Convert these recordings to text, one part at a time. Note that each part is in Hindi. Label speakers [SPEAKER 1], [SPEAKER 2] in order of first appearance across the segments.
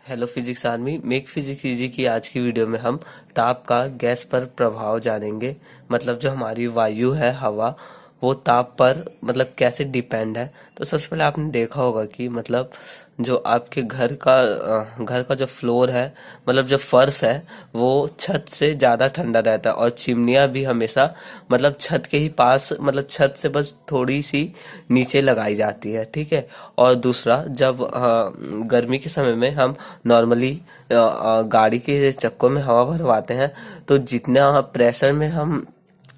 [SPEAKER 1] Hello physics army, make physics easy की आज की वीडियो में हम ताप का गैस पर प्रभाव जानेंगे। मतलब जो हमारी वायु है, हवा, वो ताप पर मतलब कैसे डिपेंड है। तो सबसे पहले आपने देखा होगा कि मतलब जो आपके घर का जो फ्लोर है, मतलब जो फर्श है, वो छत से ज़्यादा ठंडा रहता है। और चिमनियाँ भी हमेशा मतलब छत के ही पास, मतलब छत से बस थोड़ी सी नीचे लगाई जाती है, ठीक है। और दूसरा, जब गर्मी के समय में हम नॉर्मली गाड़ी के चक्कों में हवा भरवाते हैं, तो जितना प्रेशर में हम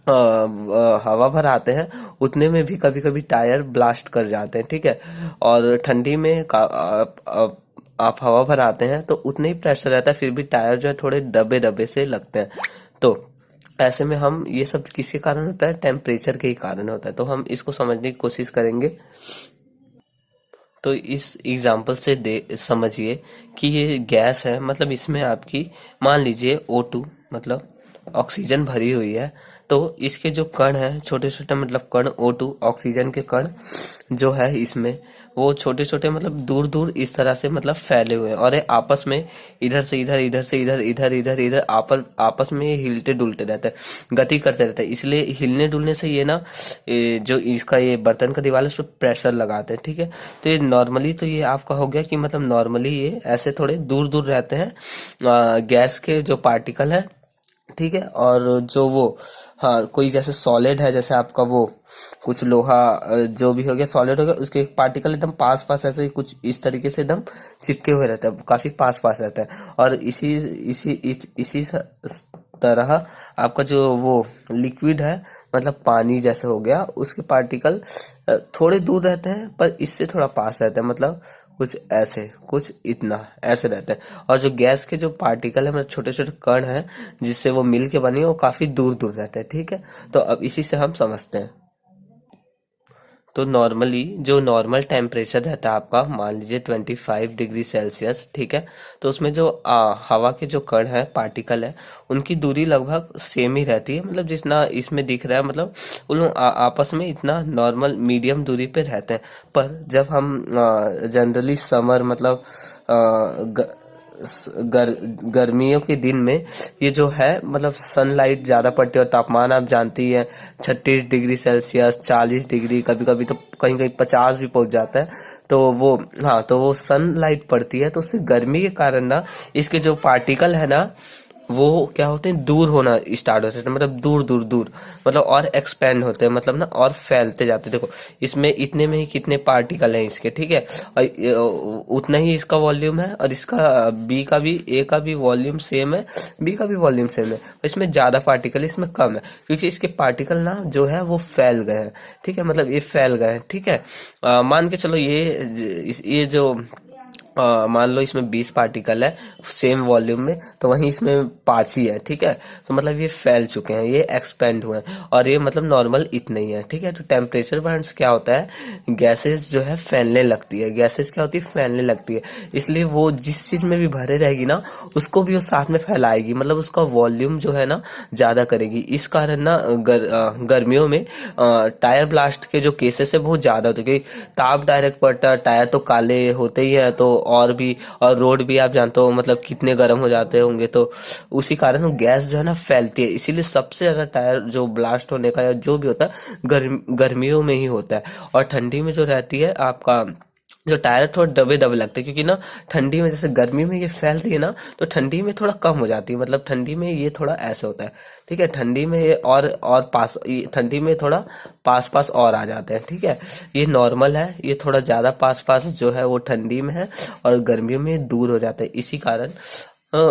[SPEAKER 1] हवा भराते हैं, उतने में भी कभी कभी टायर ब्लास्ट कर जाते हैं, ठीक है। और ठंडी में आप हवा भराते हैं तो उतने ही प्रेशर रहता है, फिर भी टायर जो है थोड़े दबे दबे से लगते हैं। तो ऐसे में हम ये सब किसके कारण होता है? टेम्परेचर के ही कारण होता है। तो हम इसको समझने की कोशिश करेंगे। तो इस एग्जाम्पल से दे समझिए कि ये गैस है, मतलब इसमें आपकी मान लीजिए O2 मतलब ऑक्सीजन भरी हुई है। तो इसके जो कण है, छोटे छोटे मतलब कण, O2 ऑक्सीजन के कण जो है इसमें, वो छोटे छोटे मतलब दूर दूर इस तरह से मतलब फैले हुए हैं। और ये आपस में इधर से इधर, इधर से इधर, इधर इधर इधर आपस में ये हिलते डुलते रहते हैं, गति करते रहते हैं। इसलिए हिलने डुलने से ये ना, जो इसका ये बर्तन का दीवार है, उस पर प्रेशर लगाते हैं, ठीक है। तो ये नॉर्मली, तो ये आपका हो गया कि मतलब नॉर्मली ये ऐसे थोड़े दूर दूर रहते हैं गैस के जो पार्टिकल है, ठीक है। और जो वो, हाँ, कोई जैसे सॉलिड है, जैसे आपका वो कुछ लोहा, जो भी हो गया सॉलिड हो गया, उसके पार्टिकल एकदम पास पास ऐसे ही कुछ इस तरीके से एकदम चिपके हुए रहते हैं, काफी पास पास रहता है। और इसी तरह आपका जो वो लिक्विड है, मतलब पानी जैसे हो गया, उसके पार्टिकल थोड़े दूर रहते हैं, पर इससे थोड़ा पास रहते हैं। मतलब कुछ ऐसे, कुछ इतना ऐसे रहता है। और जो गैस के जो पार्टिकल है, मतलब छोटे छोटे कण हैं जिससे वो मिल के बनी है, वो काफी दूर दूर रहते हैं, ठीक है। तो अब इसी से हम समझते हैं। तो नॉर्मली जो नॉर्मल टेम्परेचर रहता है आपका, मान लीजिए 25 डिग्री सेल्सियस, ठीक है। तो उसमें जो हवा के जो कण है, पार्टिकल है, उनकी दूरी लगभग सेम ही रहती है। मतलब जितना इसमें दिख रहा है, मतलब उन लोग आपस में इतना नॉर्मल मीडियम दूरी पे रहते हैं। पर जब हम जनरली समर मतलब आ, ग, गर्मियों के दिन में ये जो है, मतलब सनलाइट ज्यादा पड़ती है, और तापमान आप जानती है 36 डिग्री सेल्सियस, 40 डिग्री, कभी कभी तो कहीं कहीं 50 भी पहुंच जाता है। तो वो, हाँ, तो वो सनलाइट पड़ती है, तो उससे गर्मी के कारण ना, इसके जो पार्टिकल है ना, वो क्या होते हैं, दूर होना स्टार्ट होते हैं। मतलब दूर दूर दूर, मतलब और एक्सपेंड होते हैं, मतलब ना और फैलते जाते हैं। देखो, इसमें इतने में ही कितने पार्टिकल हैं इसके, ठीक है। और उतना ही इसका वॉल्यूम है, और इसका बी का भी, ए का भी वॉल्यूम सेम है, बी का भी वॉल्यूम सेम है। इसमें ज्यादा पार्टिकल, इसमें कम है, क्योंकि इसके पार्टिकल ना जो है वो फैल गए हैं, ठीक है। मतलब ये फैल गए हैं, ठीक है। मान के चलो ये जो मान लो इसमें 20 पार्टिकल है सेम वॉल्यूम में, तो वहीं इसमें 5 ही है, ठीक है। तो मतलब ये फैल चुके हैं, ये एक्सपेंड हुए हैं, और ये मतलब नॉर्मल इतने ही है, ठीक है। तो टेम्परेचर बढ़ने से क्या होता है, गैसेस जो है फैलने लगती है। गैसेस क्या होती है, फैलने लगती है। इसलिए वो जिस चीज में भी भरे रहेगी ना, उसको भी वो साथ में फैलाएगी, मतलब उसका वॉल्यूम जो है ना ज्यादा करेगी। इस कारण ना गर्मियों में टायर ब्लास्ट के जो केसेस है बहुत ज्यादा होते हैं, क्योंकि ताप डायरेक्ट पड़ता है, टायर तो काले होते ही है, तो और भी, और रोड भी आप जानते हो मतलब कितने गर्म हो जाते होंगे। तो उसी कारण वो गैस जो है ना फैलती है। इसीलिए सबसे ज्यादा टायर जो ब्लास्ट होने का या जो भी होता है, गर्मियों में ही होता है। और ठंडी में जो रहती है आपका, जो टायर थोड़ा दबे दबे लगते हैं, क्योंकि ना ठंडी में, जैसे गर्मी में ये फैल रही है ना, तो ठंडी में थोड़ा कम हो जाती है। मतलब ठंडी में ये थोड़ा ऐसे होता है, ठीक है। ठंडी में ये और पास, ठंडी में थोड़ा पास पास और आ जाते हैं, ठीक है। ये नॉर्मल है, ये थोड़ा ज्यादा पास पास जो है वो ठंडी में है, और गर्मियों में दूर हो जाता है।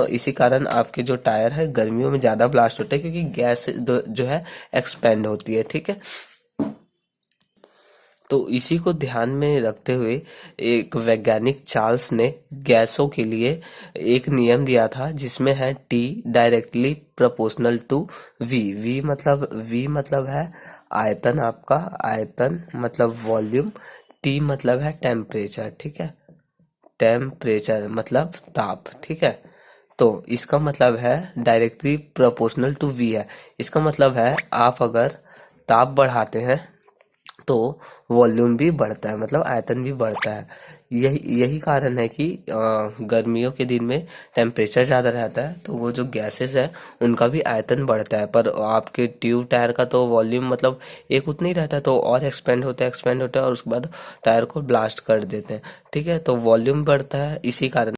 [SPEAKER 1] इसी कारण आपके जो टायर है गर्मियों में ज्यादा ब्लास्ट होते हैं, क्योंकि गैस जो है एक्सपेंड होती है, ठीक है। तो इसी को ध्यान में रखते हुए एक वैज्ञानिक चार्ल्स ने गैसों के लिए एक नियम दिया था, जिसमें है T directly proportional to V मतलब है आयतन, आपका आयतन मतलब वॉल्यूम, T मतलब है टेम्परेचर, ठीक है। टेम्परेचर मतलब ताप, ठीक है। तो इसका मतलब है डायरेक्टली प्रोपोर्शनल टू V है। इसका मतलब है आप अगर ताप बढ़ाते हैं तो वॉल्यूम भी बढ़ता है, मतलब आयतन भी बढ़ता है। यही यही कारण है कि गर्मियों के दिन में टेम्परेचर ज़्यादा रहता है तो वो जो गैसेस है उनका भी आयतन बढ़ता है, पर आपके ट्यूब टायर का तो वॉल्यूम मतलब एक उतना ही रहता है, तो और एक्सपेंड होता है और उसके बाद टायर को ब्लास्ट कर देते हैं। ठीक है, तो वॉल्यूम बढ़ता है इसी कारण।